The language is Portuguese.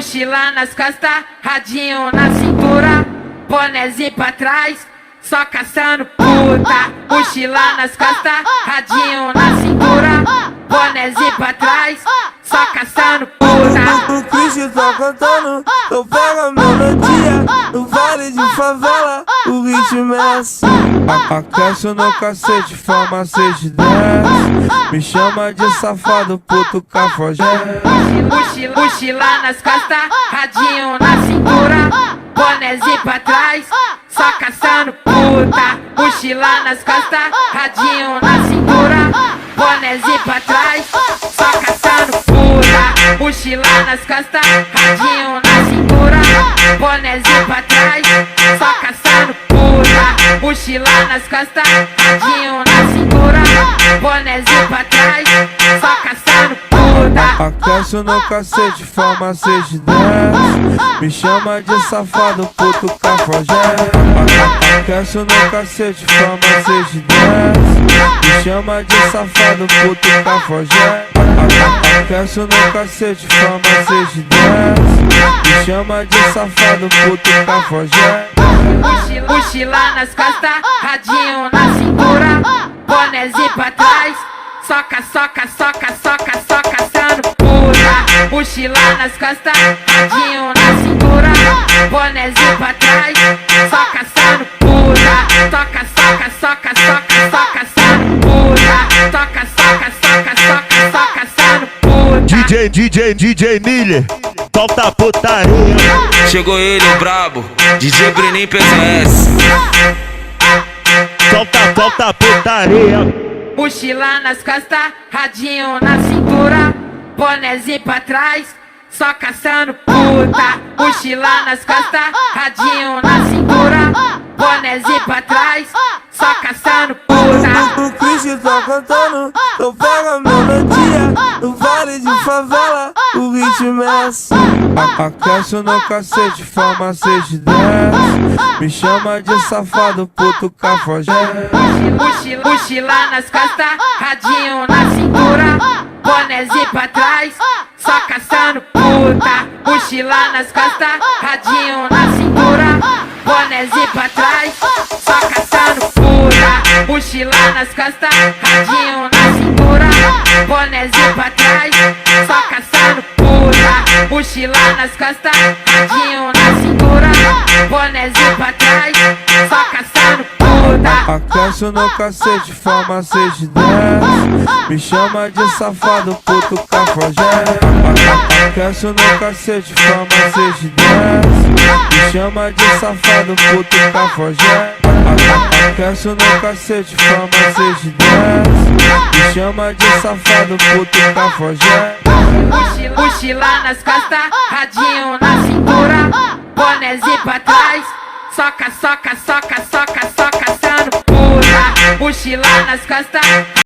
mochila nas costas, radinho na cintura, bonezinho pra trás, só caçando puta. Mochila nas costas, radinho na cintura, bonezinho pra trás, só caçando puta. O Cristo tá cantando, eu pego a melodia. No vale de favela, o ritmo é assim. Aquece no cacete, farmacete desce. Me chama de safado, puto cafajé. Mochila nas costas, radinho na cintura, bonezinho pra trás, só caçando puta. Mochila nas costas, radinho na cintura, bonezinho pra trás, só caçando puta. Mochila nas costas, radinho na cintura, bonezinho pra trás, só caçando puta. Mochila nas costas, radinho na cintura, bonezinho pra trás, só caçando puta. Aquece no cacete, farmacete desce. Me chama de safado, puto cafajé. Aquece no cacete, farmacete desce. Me chama de safado, puto cafajé. Aquece no cacete, farmacete desce. Me chama de safado, puto cafajé. Mochila nas costas, radinho na cintura, bonezinho pra trás, soca, soca, soca, soca, soca, caçando puta. Mochila nas costas, radinho na cintura, bonezinho pra trás, só caçando puta. Toca, soca, soca, soca, só caçando puta. Toca, soca, soca, soca, só caçando puta. DJ Miller, solta a putaria. Chegou ele, o brabo, DJ Breninho PCS. Solta a putaria. Mochila nas costas, radinho na cintura, bonezinho pra trás, só caçando puta. Mochila nas costas, radinho na cintura, bonezinho pra trás, só caçando puta. O Cristo tá cantando, eu pego a melodia. No vale de favela, o ritmo é assim. Aquece no cacete, farmacete desce. Me chama de safado, puto cafajé. Mochila nas costas, radinho na cintura, bonezinho pra trás, só caçando puta. Mochila nas costas, radinho na cintura, bonezinho pra trás, só caçando puta. Mochila nas costas, radinho na cintura, bonezinho pra trás, só caçando puta. Mochila nas costas, radinho na cintura, bonezinho pra trás, só caçando puta. Aquece no cacete, farmacete desce. Me chama de safado, puto cafajé. Aquece no cacete, farmacete desce. Me chama de safado, puto cafajé. Aquece no cacete, farmacete desce. Me chama de safado, puto cafajé. Mochila nas costas, radinho na cintura, bonezinho pra trás, soca, soca, soca, soca, só caçando puta. Mochila nas costas.